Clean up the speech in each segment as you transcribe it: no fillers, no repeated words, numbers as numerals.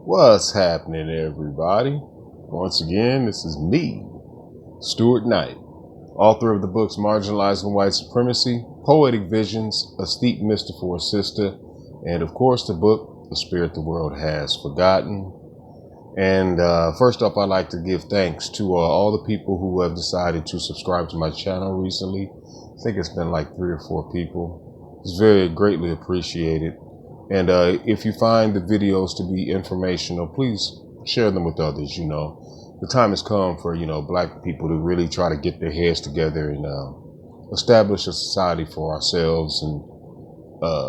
What's happening, everybody? Once again, this is me, Stuart Knight, author of the books Marginalizing White Supremacy, Poetic Visions, A Steep Mister for a Sister, and of course the book, The Spirit the World Has Forgotten. And first up, I'd like to give thanks to all the people who have decided to subscribe to my channel recently. I think it's been like 3 or 4 people. It's very greatly appreciated. And if you find the videos to be informational, please share them with others. You know, the time has come for, Black people to really try to get their heads together and establish a society for ourselves, and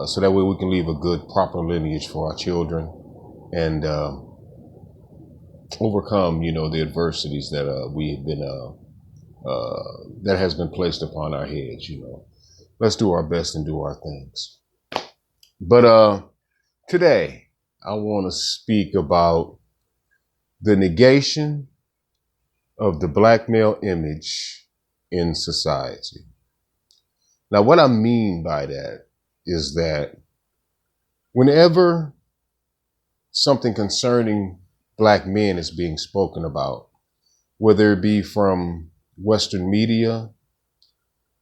so that way we can leave a good, proper lineage for our children and overcome, the adversities that we have been that has been placed upon our heads. Let's do our best and do our things. But today, I want to speak about the negation of the Black male image in society. Now, what I mean by that is that whenever something concerning Black men is being spoken about, whether it be from Western media,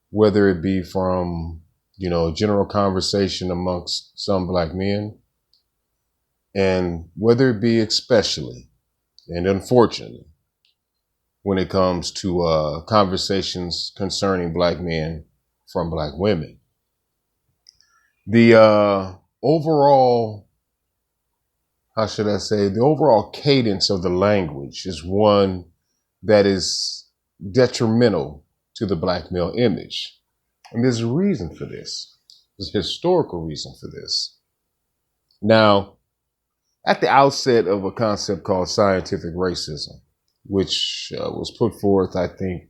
whether it be from, general conversation amongst some Black men, and whether it be especially, and unfortunately, when it comes to conversations concerning Black men from Black women, the overall, the overall cadence of the language is one that is detrimental to the Black male image. And there's a reason for this. There's a historical reason for this. Now, at the outset of a concept called scientific racism, which was put forth, I think,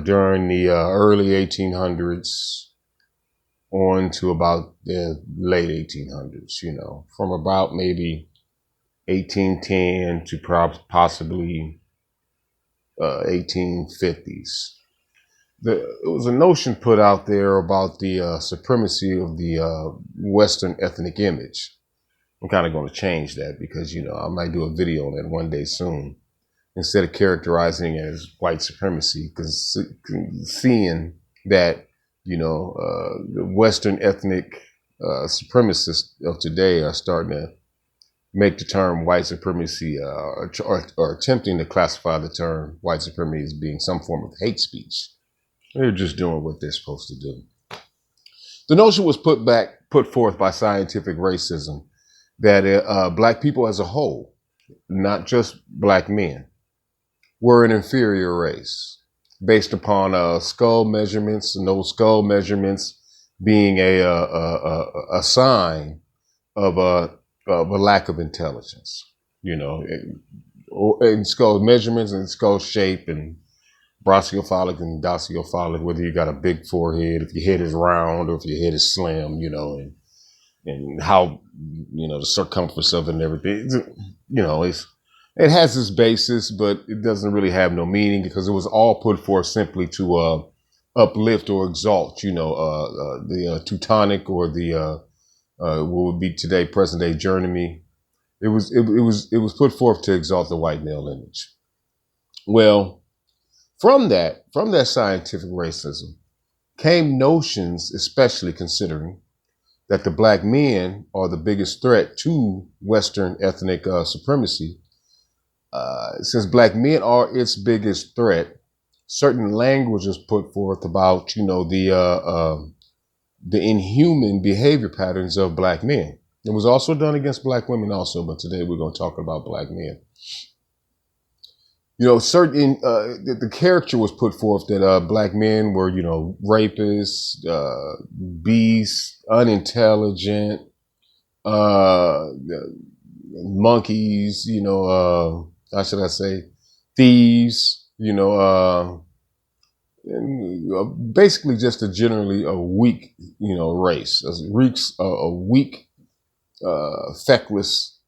during the early 1800s on to about the late 1800s, from about maybe 1810 to possibly 1850s. There was a notion put out there about the supremacy of the Western ethnic image. I'm kind of going to change that because, I might do a video on that one day soon, instead of characterizing it as white supremacy, because seeing that, the Western ethnic supremacists of today are starting to make the term white supremacy or attempting to classify the term white supremacy as being some form of hate speech. They're just doing what they're supposed to do. The notion was put forth by scientific racism that Black people as a whole, not just Black men, were an inferior race based upon skull measurements, and those skull measurements being a sign of a lack of intelligence, in skull measurements and skull shape and brachiocephalic and daciocephalic, whether you got a big forehead, if your head is round or if your head is slim, and how, the circumference of it and everything, it has its basis, but it doesn't really have no meaning because it was all put forth simply to uplift or exalt, the Teutonic or the what would be today present day Germany. It was put forth to exalt the white male image. Well, from that scientific racism came notions, especially considering that the Black men are the biggest threat to Western ethnic supremacy. Since Black men are its biggest threat, certain language is put forth about, the inhuman behavior patterns of Black men. It was also done against Black women also, but today we're going to talk about Black men. Certain the character was put forth that Black men were, rapists, beasts, unintelligent, monkeys, how should I say, thieves, and basically just generally a weak, race, a weak, feckless,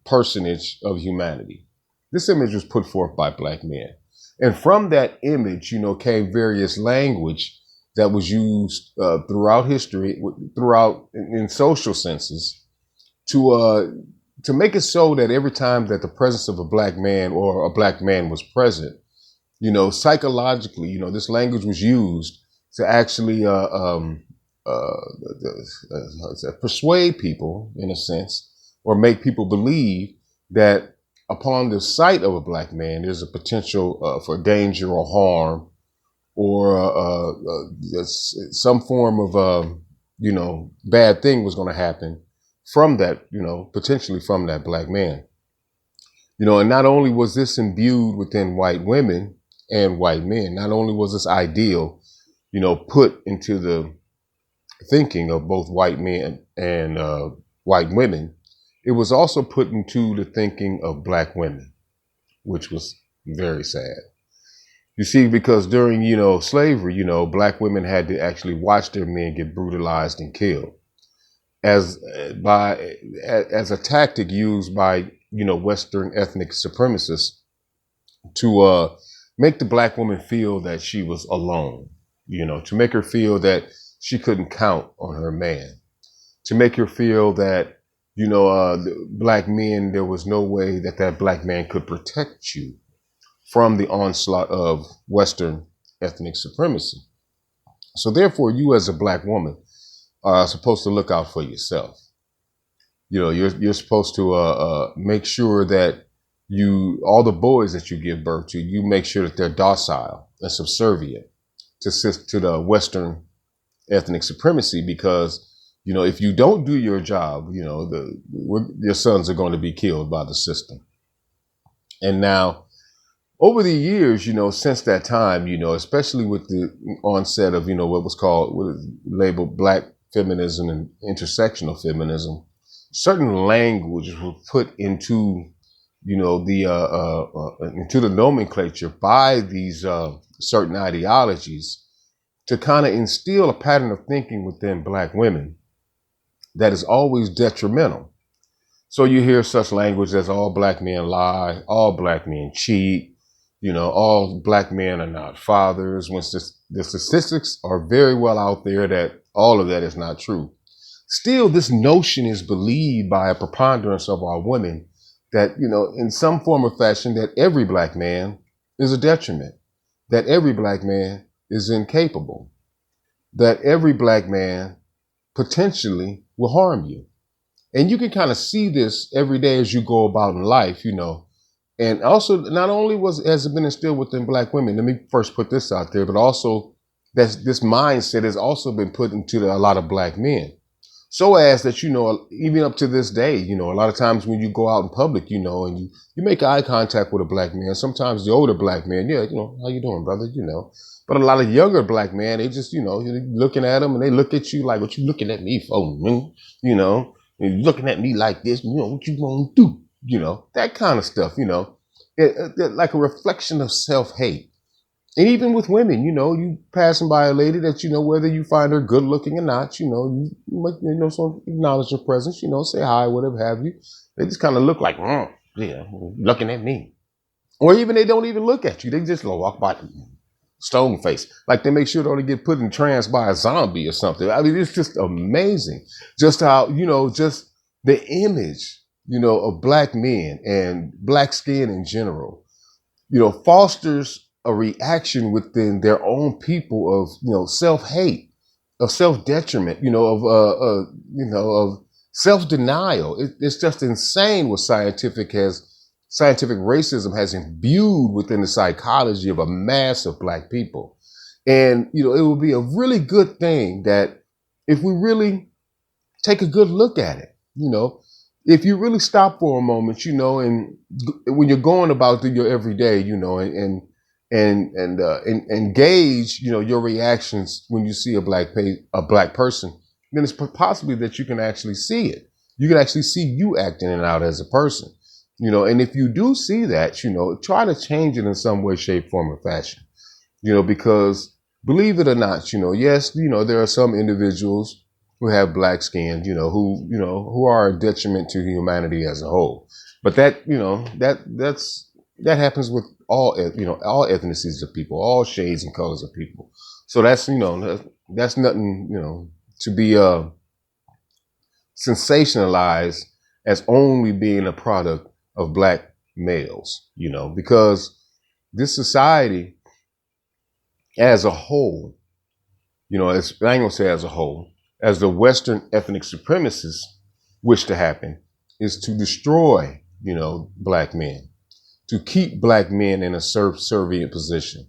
personage of humanity. This image was put forth by Black men. And from that image, came various language that was used throughout history, throughout in social senses, to uh, to make it so that every time that the presence of a black man or a black man was present, psychologically, this language was used to actually persuade people, in a sense, or make people believe that upon the sight of a black man, there's a potential for danger or harm, or some form of, bad thing was going to happen from that, potentially from that black man. And not only was this imbued within white women and white men, not only was this ideal, put into the thinking of both white men and white women, it was also put into the thinking of black women, which was very sad. You see, because during, slavery, black women had to actually watch their men get brutalized and killed as as a tactic used by, Western ethnic supremacists to make the black woman feel that she was alone, to make her feel that she couldn't count on her man, to make her feel that, the black men, there was no way that that black man could protect you from the onslaught of Western ethnic supremacy. So therefore, you as a black woman are supposed to look out for yourself. You're supposed to make sure that all the boys that you give birth to, you make sure that they're docile and subservient to the Western ethnic supremacy, because, if you don't do your job, your sons are going to be killed by the system. And now, over the years, since that time, especially with the onset of, what is labeled black feminism and intersectional feminism, certain language was put into, into the nomenclature by these certain ideologies to kind of instill a pattern of thinking within black women that is always detrimental. So you hear such language as all black men lie, all black men cheat, all black men are not fathers, when the statistics are very well out there that all of that is not true. Still, this notion is believed by a preponderance of our women that, in some form or fashion, that every black man is a detriment, that every black man is incapable, that every black man potentially will harm you. And you can kind of see this every day as you go about in life, And also, not only has it been instilled within black women, let me first put this out there, but also this mindset has also been put into a lot of black men. So as that, even up to this day, a lot of times when you go out in public, and you make eye contact with a black man, sometimes the older black man, yeah, how you doing, brother, But a lot of younger black men, they just, you're looking at them and they look at you like, what you looking at me for, man? And you're looking at me like this, what you gonna do? That kind of stuff, like a reflection of self-hate. And even with women, you passing by a lady that, whether you find her good looking or not, you might, so acknowledge her presence, say hi, whatever have you. They just kind of look like, yeah, looking at me. Or even they don't even look at you. They just walk by stone face. Like they make sure they don't get put in trance by a zombie or something. I mean, it's just amazing just how, just the image, of black men and black skin in general, fosters a reaction within their own people of, self-hate, of self-detriment, of self-denial. It's just insane what scientific racism has imbued within the psychology of a mass of black people. And, it would be a really good thing that if we really take a good look at it, if you really stop for a moment, and when you're going about your everyday, and gauge, your reactions when you see a black person, then it's possibly that you can actually see it. You can actually see you acting it out as a person, and if you do see that, try to change it in some way, shape, form, or fashion, because believe it or not, yes, there are some individuals who have black skin, who are a detriment to humanity as a whole. But that, that happens with all ethnicities of people, all shades and colors of people. So that's, that's nothing, to be sensationalized as only being a product of black males, because this society as a whole, as I ain't gonna say as a whole, as the Western ethnic supremacists wish to happen, is to destroy, black men, to keep black men in a subservient position,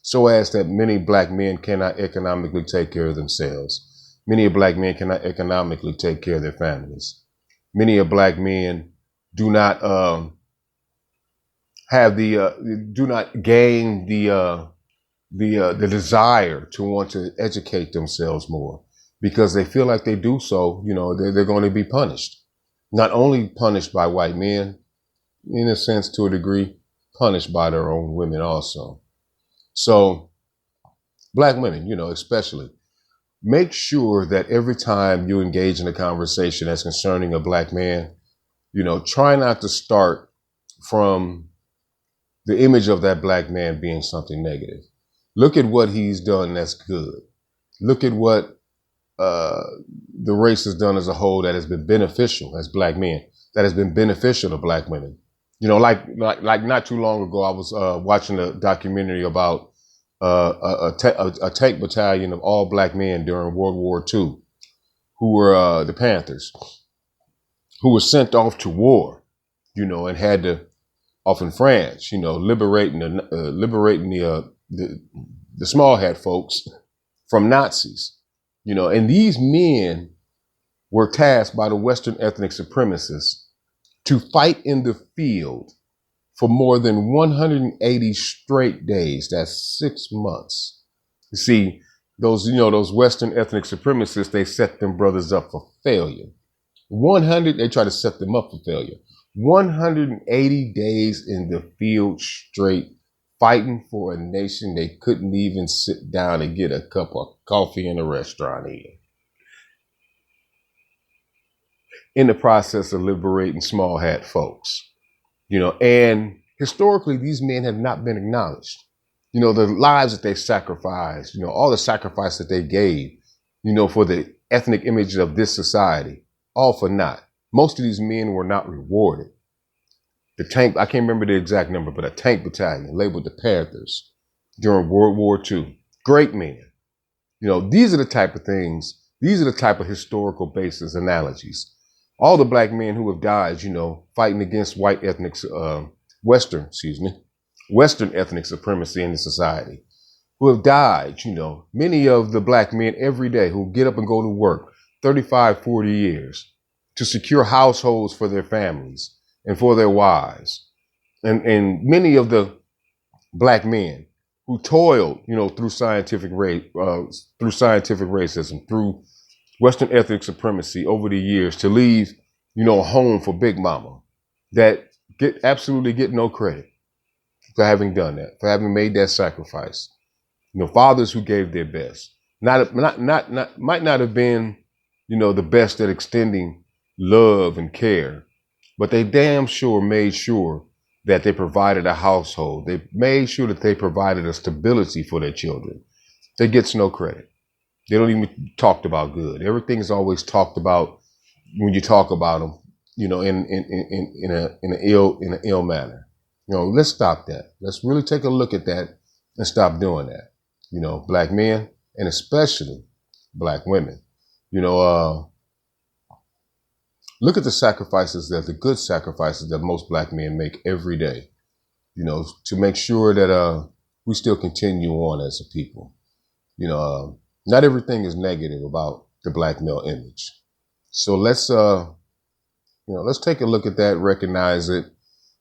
so as that many black men cannot economically take care of themselves. Many of black men cannot economically take care of their families. Many of black men do not have do not gain the desire to want to educate themselves more, because they feel like they do so, they're going to be punished. Not only punished by white men, in a sense, to a degree, punished by their own women also. So black women, especially, make sure that every time you engage in a conversation that's concerning a black man, try not to start from the image of that black man being something negative. Look at what he's done that's good. Look at what the race has done as a whole that has been beneficial as black men, that has been beneficial to black women. Like not too long ago, I was watching a documentary about a tank battalion of all black men during World War II, who were the Panthers, who were sent off to war, and had to, off in France, liberating the small hat folks from Nazis, and these men were tasked by the Western ethnic supremacists to fight in the field for more than 180 straight days. That's 6 months. You see, those Western ethnic supremacists, they set them brothers up for failure. They try to set them up for failure. 180 days in the field straight, fighting for a nation they couldn't even sit down and get a cup of coffee in a restaurant in the process of liberating small hat folks. And historically, these men have not been acknowledged. The lives that they sacrificed, all the sacrifice that they gave, for the ethnic image of this society, all for naught. Most of these men were not rewarded. The tank, I can't remember the exact number, but a tank battalion labeled the Panthers during World War II. Great men. These are the type of things, these are the type of historical basis analogies. All the black men who have died, fighting against Western ethnic supremacy in the society, who have died, many of the black men every day who get up and go to work 35, 40 years to secure households for their families and for their wives. And many of the black men who toiled, through scientific racism, through Western ethnic supremacy over the years to leave, a home for Big Mama, that absolutely get no credit for having done that, for having made that sacrifice. Fathers who gave their best, might not have been, the best at extending love and care, but they damn sure made sure that they provided a household. They made sure that they provided a stability for their children. They gets no credit. They don't even talked about good. Everything is always talked about when you talk about them, in an ill manner. Let's stop that. Let's really take a look at that and stop doing that. Black men and especially black women. Look at the good sacrifices that most black men make every day, to make sure that we still continue on as a people. Not everything is negative about the black male image. So let's take a look at that, recognize it,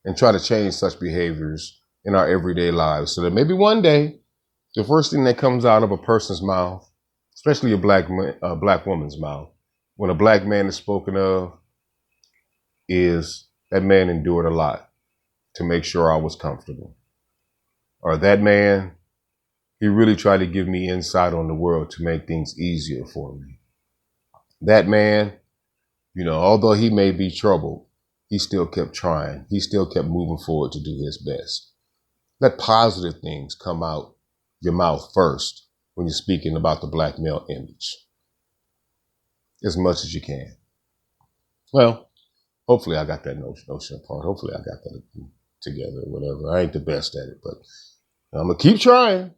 and try to change such behaviors in our everyday lives, so that maybe one day the first thing that comes out of a person's mouth, especially a black woman's mouth, when a black man is spoken of, is that man endured a lot to make sure I was comfortable. Or that man, he really tried to give me insight on the world to make things easier for me. That man, although he may be troubled, he still kept trying. He still kept moving forward to do his best. Let positive things come out your mouth first when you're speaking about the black male image, as much as you can. Well, Hopefully I got that notion apart. Hopefully I got that together or whatever. I ain't the best at it, but I'm going to keep trying.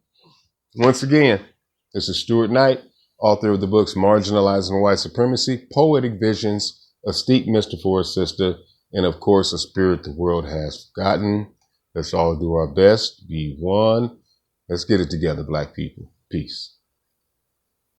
Once again, this is Stuart Knight, author of the books Marginalizing White Supremacy, Poetic Visions, A Steep Mister for a Sister, and of course, A Spirit the World Has Forgotten. Let's all do our best. Be one. Let's get it together, Black people. Peace.